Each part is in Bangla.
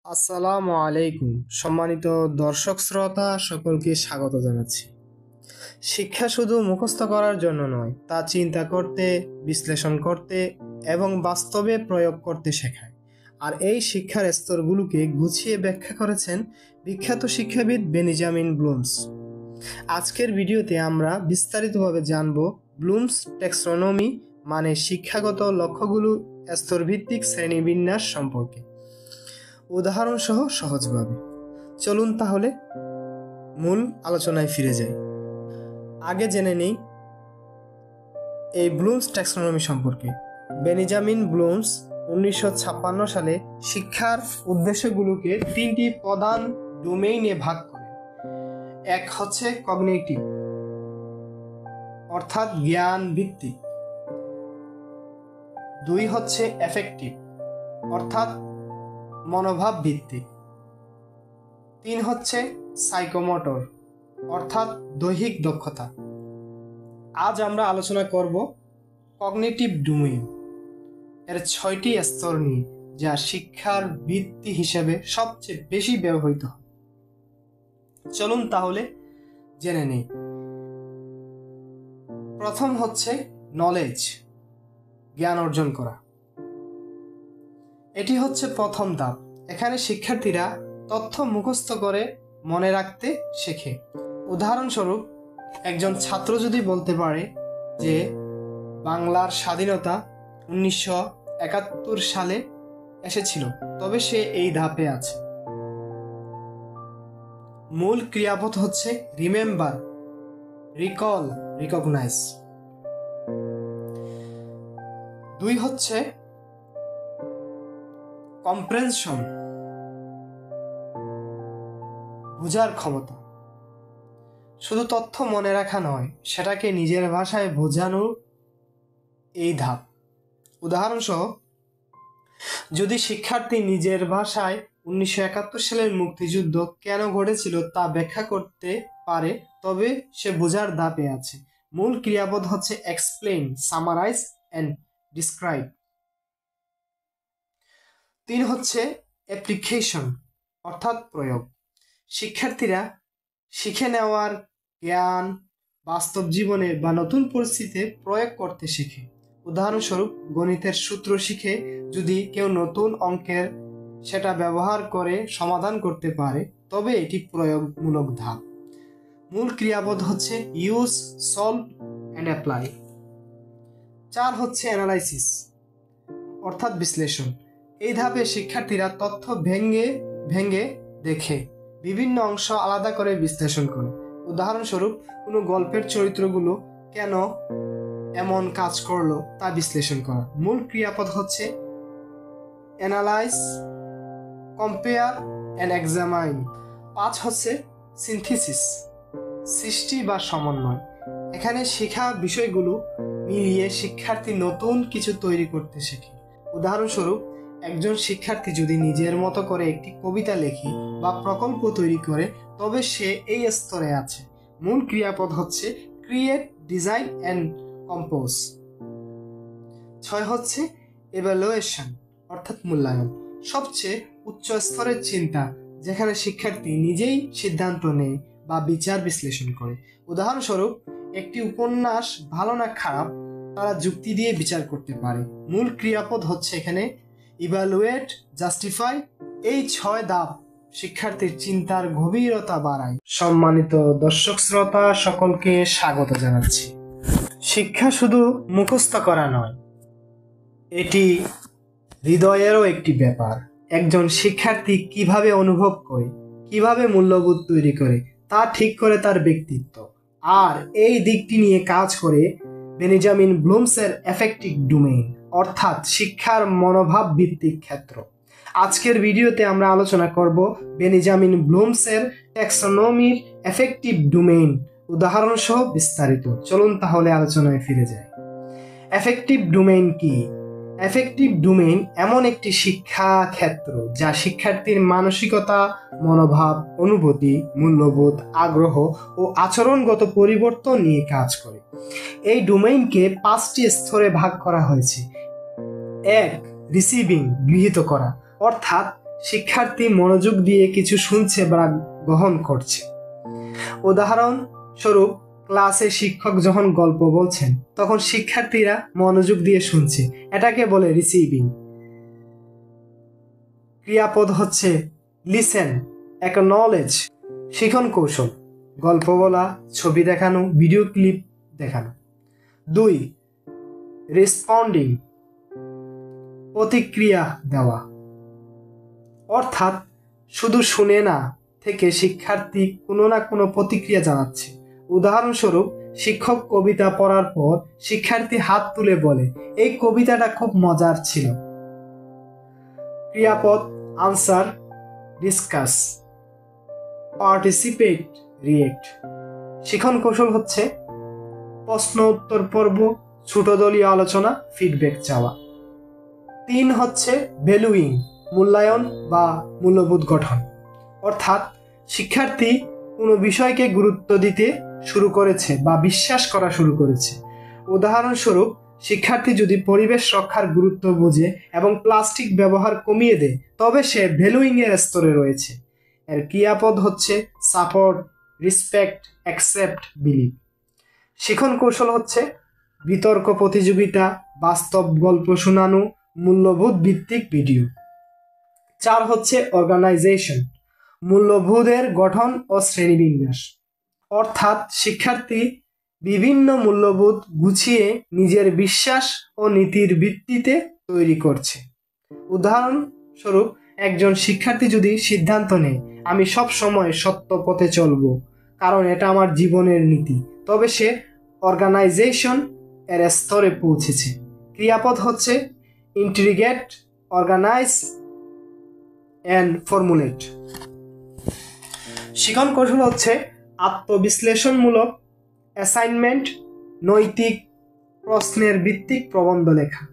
আসসালামু আলাইকুম। সম্মানিত দর্শক শ্রোতা সকলকে স্বাগত জানাচ্ছি। শিক্ষা শুধু মুখস্থ করার জন্য নয়, তা চিন্তা করতে, বিশ্লেষণ করতে এবং বাস্তবে প্রয়োগ করতে শেখায়। আর এই শিক্ষার স্তরগুলোকে গুছিয়ে ব্যাখ্যা করেছেন বিখ্যাত শিক্ষাবিদ বেনিজামিন ব্লুমস। আজকের ভিডিওতে আমরা বিস্তারিতভাবে জানব ব্লুমস ট্যাক্সোনমি মানে শিক্ষাগত লক্ষ্যগুলো স্তরভিত্তিক শ্রেণীবিন্যাস সম্পর্কে উদাহরণ সহ সহজভাবে। চলুন তাহলে মূল আলোচনায় ফিরে যাই। আগে জেনে নেই এই ব্লুমস ট্যাক্সোনমি সম্পর্কে। বেনিজামিন ব্লুমস 1956 সালে শিক্ষার উদ্দেশ্যগুলোকে তিনটি প্রধান ডোমেইনে ভাগ করেন। এক হচ্ছে কগনিটিভ অর্থাৎ জ্ঞান ভিত্তিক, দুই হচ্ছে এফেক্টিভ অর্থাৎ মনোভাব ভিত্তিক, তিন হচ্ছে সাইকোমোটর অর্থাৎ দৈহিক দক্ষতা। আজ আমরা আলোচনা করব কগনিটিভ ডোমেইন এর 6টি স্তর নিয়ে, যা শিক্ষার ভিত্তি হিসেবে সবচেয়ে বেশি ব্যবহৃত হয়। চলুন তাহলে জেনে নেই। প্রথম হচ্ছে নলেজ, জ্ঞান অর্জন করা। এটি হচ্ছে প্রথম ধাপ। এখানে শিক্ষার্থীরা তথ্য মুখস্থ করে মনে রাখতে শেখে। উদাহরণস্বরূপ, একজন ছাত্র যদি বলতে পারে যে বাংলার স্বাধীনতা 1971 সালে এসেছিল, তবে সে এই ধাপে আছে। মূল ক্রিয়াপদ হচ্ছে রিমেম্বার, রিকল, রিকগনাইজ। দুই হচ্ছে কম্প্রেনশন, বোঝার ক্ষমতা। শুধু তথ্য মনে রাখা নয়, সেটাকে নিজের ভাষায় বোঝানো এই ধাপ। উদাহরণসহ, যদি শিক্ষার্থী নিজের ভাষায় 1971 সালের মুক্তিযুদ্ধ কেন ঘটেছিল তা ব্যাখ্যা করতে পারে, তবে সে বোঝার ধাপে আছে। মূল ক্রিয়াপদ হচ্ছে এক্সপ্লেইন, সামারাইজ এন্ড ডিসক্রাইব। তিন হচ্ছে অ্যাপ্লিকেশন অর্থাৎ প্রয়োগ। শিক্ষার্থীরা শিখে নেওয়ার জ্ঞান বাস্তব জীবনে বা নতুন পরিস্থিতিতে প্রয়োগ করতে শেখে। উদাহরণস্বরূপ, গণিতের সূত্র শিখে যদি কেউ নতুন অঙ্কের সেটা ব্যবহার করে সমাধান করতে পারে, তবে এটি প্রয়োগমূলক ধাপ। মূল ক্রিয়াপদ হচ্ছে ইউজ, সলভ অ্যান্ড অ্যাপ্লাই। চার হচ্ছে অ্যানালাইসিস অর্থাৎ বিশ্লেষণ। এই ধাপে শিক্ষার্থীরা তথ্য ভেঙে দেখে বিভিন্ন অংশ আলাদা করে বিশ্লেষণ করে। উদাহরণস্বরূপ, কোনো গল্পের চরিত্রগুলো কেন এমন কাজ করলো তা বিশ্লেষণ করা। মূল ক্রিয়াপদ হচ্ছে অ্যানালাইজ, কম্পেয়ার অ্যান্ড এক্সামাইন। 5 হচ্ছে সিনথেসিস, সৃষ্টি বা সমন্বয়। এখানে শেখা বিষয়গুলো মিলিয়ে শিক্ষার্থী নতুন কিছু তৈরি করতে শেখে। উদাহরণস্বরূপ, একজন শিক্ষার্থী যদি নিজের মতো করে একটি কবিতা লেখে বা প্রকল্প তৈরি করে, তবে সে এই স্তরে আছে। মূল ক্রিয়াপদ হচ্ছে ক্রিয়েট, ডিজাইন অ্যান্ড কম্পোজ। 6 হচ্ছে এভালুয়েশন অর্থাৎ মূল্যায়ন। সবচেয়ে উচ্চ স্তরের চিন্তা, যেখানে শিক্ষার্থী নিজেই সিদ্ধান্ত নেয় বা বিচার বিশ্লেষণ করে। উদাহরণস্বরূপ, একটি উপন্যাস ভালো না খারাপ তারা যুক্তি দিয়ে বিচার করতে পারে। মূল ক্রিয়াপদ হচ্ছে এখানে ইভালুয়েট, জাস্টিফাই। এই 6 ধাপ শিক্ষার্থীর চিন্তার গভীরতা বাড়ায়। সম্মানিত দর্শক শ্রোতা সকলকে স্বাগত জানাচ্ছি। শিক্ষা শুধু মুখস্থ করা নয়, এটি হৃদয়েরও একটি ব্যাপার। একজন শিক্ষার্থী কিভাবে অনুভব করে, কিভাবে মূল্যবোধ তৈরি করে, তা ঠিক করে তার ব্যক্তিত্ব। আর এই দিকটি নিয়ে কাজ করে বেনিজামিন ব্লুমসের এফেক্টিভ ডোমেইন অর্থাৎ শিক্ষার মনোভাব ভিত্তিক ক্ষেত্র। আজকের ভিডিওতে আমরা আলোচনা করব বেনিজামিন ব্লুমসের ট্যাক্সোনমির এফেক্টিভ ডোমেইন উদাহরণ সহ বিস্তারিত। চলুন তাহলে আলোচনায় ফিরে যাই। এফেক্টিভ ডোমেইন কি? এফেক্টিভ ডোমেইন এমন একটি শিক্ষা ক্ষেত্র যা শিক্ষার্থীর মানসিকতা, মনোভাব, অনুভূতি, মূল্যবোধ, আগ্রহ ও আচরণগত পরিবর্তন নিয়ে কাজ করে। এই ডোমেইনকে 5টি স্তরে ভাগ করা হয়েছে। 1. রিসিভিং, গৃহীত করা, অর্থাৎ শিক্ষার্থী মনোযোগ দিয়ে কিছু শুনছে বা গ্রহণ করছে। উদাহরণস্বরূপ, ক্লাসে শিক্ষক যখন গল্প বলছেন তখন শিক্ষার্থীরা মনোযোগ দিয়ে শুনছে, এটাকে বলে রিসিভিং। ক্রিয়াপদ হচ্ছে লিসেন, অ্যাকনলেজ। শিখন কৌশল: গল্প বলা, ছবি দেখানো, ভিডিও ক্লিপ দেখানো। 2. রেসপন্ডিং, প্রতিক্রিয়া দেওয়া, অর্থাৎ শুধু শুনে না থেকে শিক্ষার্থী কোনো না কোনো প্রতিক্রিয়া জানাচ্ছে। উদাহরণস্বরূপ, শিক্ষক কবিতা পড়ার পর শিক্ষার্থী হাত তুলে বলে, এই কবিতাটা খুব মজার ছিল। ক্রিয়াপদ আনসার, ডিসকাস, পার্টিসিপেট, রিয়েক্ট। শিখন কৌশল হচ্ছে প্রশ্ন উত্তর পর্ব, ছোট দলীয় আলোচনা, ফিডব্যাক চাওয়া। 3 হচ্ছে ভ্যালুইং, মূল্যায়ন বা মূল্যবোধ গঠন, অর্থাৎ শিক্ষার্থী কোনো বিষয়কে গুরুত্ব দিতে শুরু করেছে বা বিশ্বাস করা শুরু করেছে। উদাহরণস্বরূপ, শিক্ষার্থী যদি পরিবেশ রক্ষার গুরুত্ব বোঝে এবং প্লাস্টিক ব্যবহার কমিয়ে দেয়, তবে সে ভ্যালুইং এর স্তরে রয়েছে। এর ক্রিয়াপদ হচ্ছে সাপোর্ট, রেসপেক্ট, অ্যাকসেপ্ট, বিলিভ। শিখন কৌশল হচ্ছে বিতর্ক প্রতিযোগিতা, বাস্তব গল্প শোনানো, মূল্যবোধ ভিত্তিক ভিডিও। 4 হচ্ছে অর্গানাইজেশন, মূল্যবোধের গঠন ও শ্রেণীবিন্যাস, অর্থাৎ শিক্ষার্থী বিভিন্ন মূল্যবোধ গুছিয়ে নিজের বিশ্বাস ও নীতির ভিত্তিতে তৈরি করছে। উদাহরণস্বরূপ, একজন শিক্ষার্থী যদি সিদ্ধান্ত নেয়, আমি সব সময় সত্য পথে চলব কারণ এটা আমার জীবনের নীতি, তবে সে অর্গানাইজেশন এর স্তরে পৌঁছেছে। ক্রিয়াপদ হচ্ছে ইন্টিগ্রেট, অর্গানাইজ অ্যান্ড ফর্মুলেট। শিখন কৌশল হচ্ছে আত্মবিশ্লেষণমূলক অ্যাসাইনমেন্ট, নৈতিক প্রশ্নের ভিত্তিক প্রবন্ধ লেখা।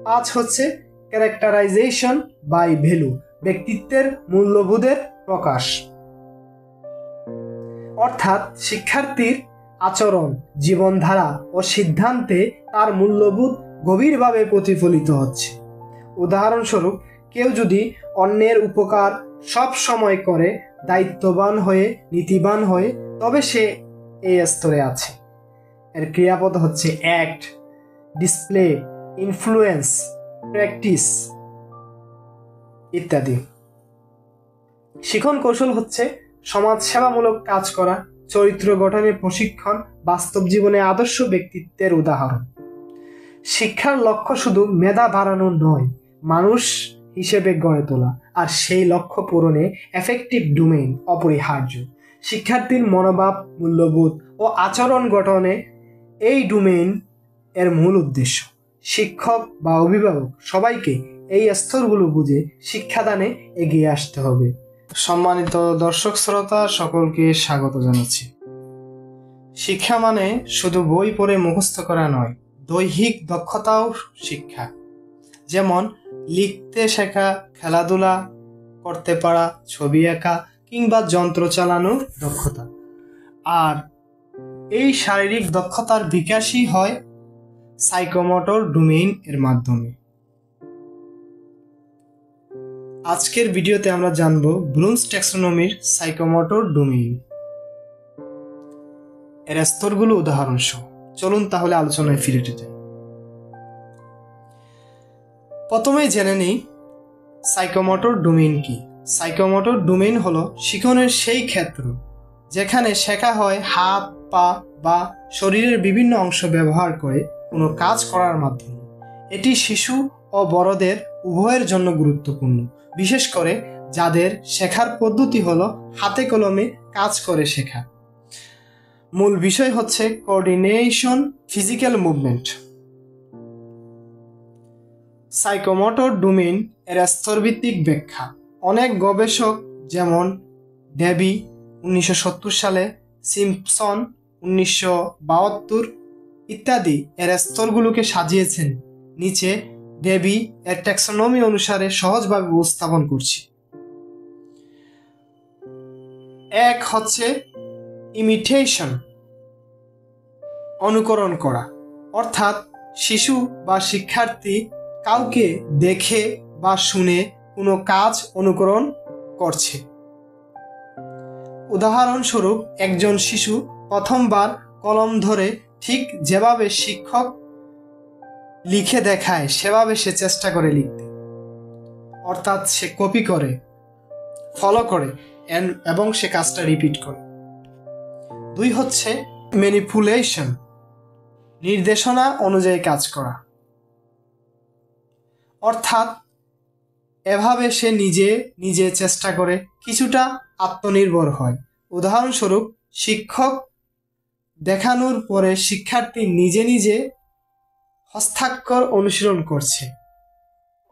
5 হচ্ছে ক্যারেক্টারাইজেশন বাই ভ্যালু, ব্যক্তিত্বের মূল্যবোধের প্রকাশ, অর্থাৎ শিক্ষার্থীর আচরণ, জীবনধারা ও সিদ্ধান্তে তার মূল্যবোধ গভীরভাবে প্রতিফলিত হচ্ছে। উদাহরণস্বরূপ, কেউ যদি অন্যের উপকার সব সময় করে, দায়িত্ববান হয়ে, নীতিবান হয়ে, তবে সে এই স্তরে আছে। এর ক্রিয়াপদ হচ্ছে অ্যাক্ট, ডিসপ্লে, ইনফ্লুয়েন্স, প্র্যাকটিস ইত্যাদি। শিখন কৌশল হচ্ছে সমাজসেবামূলক কাজ করা, চরিত্র গঠনের প্রশিক্ষণ, বাস্তব জীবনে আদর্শ ব্যক্তিত্বের উদাহরণ। শিক্ষার লক্ষ্য শুধু মেধা বাড়ানো নয়, মানুষ হিসেবে গড়ে তোলা, আর সেই লক্ষ্য পূরণে এফেক্টিভ ডোমেইন অপরিহার্য। শিক্ষার্থীর মনোভাব, মূল্যবোধ ও আচরণ গঠনে এই ডোমেইন এর মূল উদ্দেশ্য। শিক্ষক বা অভিভাবক সবাইকে এই স্তরগুলো বুঝে শিক্ষাদানে এগিয়ে আসতে হবে। সম্মানিত দর্শক শ্রোতা সকলকে স্বাগত জানাচ্ছি। শিক্ষা মানে শুধু বই পড়ে মুখস্থ করা নয়, দৈহিক দক্ষতাও শিক্ষা, যেমন লিখতে শেখা, খেলাধুলা করতে পারা, ছবি আঁকা কিংবা যন্ত্র চালানোর দক্ষতা। আর এই শারীরিক দক্ষতার বিকাশই হয় সাইকোমোটর ডোমেইন এর মাধ্যমে। আজকের ভিডিওতে আমরা জানব ব্লুমস ট্যাক্সোনমির সাইকোমোটর ডোমেইন এর স্তরগুলো উদাহরণ সহ। চলুন তাহলে আলোচনায় ফিরে যাই। প্রথমেই জেনে নিই সাইকোমোটর ডোমেইন কি। সাইকোমোটর ডোমেইন হলো শিখনের সেই ক্ষেত্র যেখানে শেখা হয় হাত, পা বা শরীরের বিভিন্ন অংশ ব্যবহার করে কোনো কাজ করার মাধ্যমে। এটি শিশু ও বড়দের উভয়ের জন্য গুরুত্বপূর্ণ, বিশেষ করে যাদের শেখার পদ্ধতি হলো হাতে কলমে কাজ করে শেখা। মূল বিষয় হচ্ছে coordination, physical movement. Psychomotor domain এর স্তরভিত্তিক ব্যাখ্যা। অনেক গবেষক যেমন ডেবি 1970 সালে, সিম্পসন 1972 ইত্যাদি এর স্তরগুলোকে সাজিয়েছেন। নিচে ডেবি এর ট্যাক্সোনমি অনুসারে সহজভাবে উপস্থাপন করছি। 1 হচ্ছে ইমিটেশন, অনুকরণ করা, অর্থাৎ শিশু বা শিক্ষার্থী কাউকে দেখে বা শুনে কোনো কাজ অনুকরণ করছে। উদাহরণস্বরূপ, একজন শিশু প্রথমবার কলম ধরে ঠিক যেভাবে শিক্ষক লিখে দেখায় সেভাবে সে চেষ্টা করে লিখতে, অর্থাৎ সে কপি করে, ফলো করে এবং সে কাজটা রিপিট করে। 2 হচ্ছে ম্যানিপুলেশন, নির্দেশনা অনুযায়ী কাজ করা, অর্থাৎ এভাবে সে নিজে নিজে চেষ্টা করে কিছুটা আত্মনির্ভর হয়। উদাহরণস্বরূপ, শিক্ষক দেখানোর পরে শিক্ষার্থী নিজে নিজে হস্তাক্ষর অনুশীলন করছে,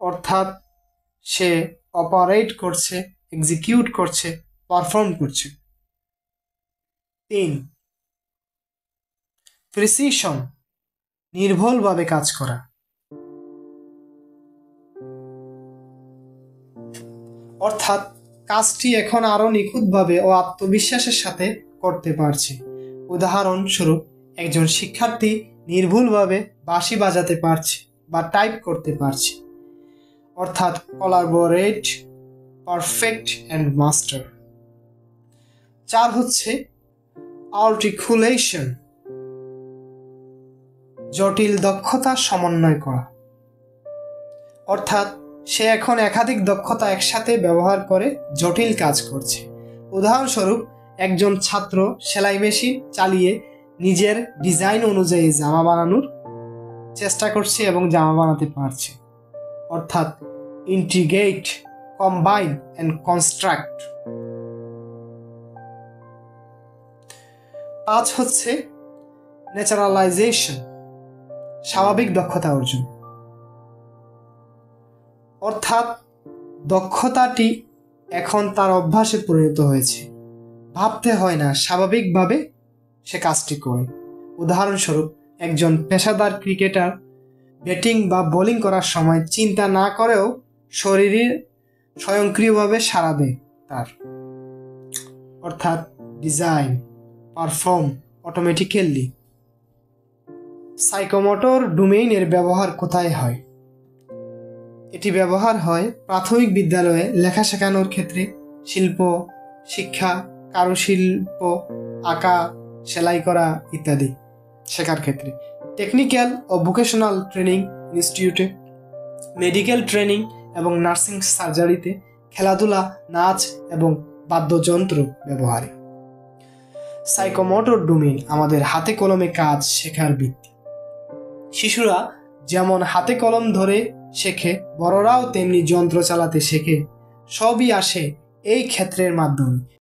অর্থাৎ সে অপারেট করছে, এক্সিকিউট করছে, পারফর্ম করছে। 3 প্রিসিশন, নির্ভুলভাবে কাজ করা, অর্থাৎ কাজটি এখন আরো নিখুঁতভাবে ও আত্মবিশ্বাসের সাথে করতে পারছে। উদাহরণস্বরূপ, একজন শিক্ষার্থী নির্ভুলভাবে বাঁশি বাজাতে পারছে বা টাইপ করতে পারছে, অর্থাৎ কোলাবোরেট, পারফেক্ট অ্যান্ড মাস্টার। 4 হচ্ছে আর্টিকুলেশন, জটিল দক্ষতা সমন্বয় করা, অর্থাৎ সে এখন একাধিক দক্ষতা একসাথে ব্যবহার করে জটিল কাজ করছে। উদাহরণস্বরূপ, একজন ছাত্র সেলাই মেশিন চালিয়ে নিজের ডিজাইন অনুযায়ী জামা বানানোর চেষ্টা করছে এবং জামা বানাতে পারছে, অর্থাৎ ইন্টিগ্রেট, কম্বাইন অ্যান্ড কনস্ট্রাক্ট। 5 হচ্ছে ন্যাচারালাইজেশন, স্বাভাবিক দক্ষতা অর্জন, অর্থাৎ দক্ষতাটি এখন তার অভ্যাসে পরিণত হয়েছে, ভাবতে হয় না, স্বাভাবিকভাবে সে কাজটি করে। উদাহরণস্বরূপ, একজন পেশাদার ক্রিকেটার ব্যাটিং বা বোলিং করার সময় চিন্তা না করেও শরীরে স্বয়ংক্রিয়ভাবে সাড়া দেয় তার, অর্থাৎ ডিজাইন, পারফর্ম অটোমেটিক্যালি। সাইকোমোটর ডোমেইনের ব্যবহার কোথায় হয়? এটি ব্যবহার হয় প্রাথমিক বিদ্যালয়ে লেখা শেখানোর ক্ষেত্রে, শিল্প শিক্ষা, কারুশিল্প, আঁকা, সেলাই করা ইত্যাদি শেখার ক্ষেত্রে, টেকনিক্যাল ও ভোকেশনাল ট্রেনিং ইনস্টিটিউটে, মেডিকেল ট্রেনিং এবং নার্সিং সার্জারিতে, খেলাধুলা, নাচ এবং বাদ্যযন্ত্র ব্যবহারে। সাইকোমোটর ডোমেইন আমাদের হাতে কলমে কাজ শেখার ভিত্তি। শিশুরা যেমন হাতে কলম ধরে শেখে, বড়রাও তেমনি যন্ত্র চালাতে শেখে। সবই আসে এই ক্ষেত্রের মাধ্যমে।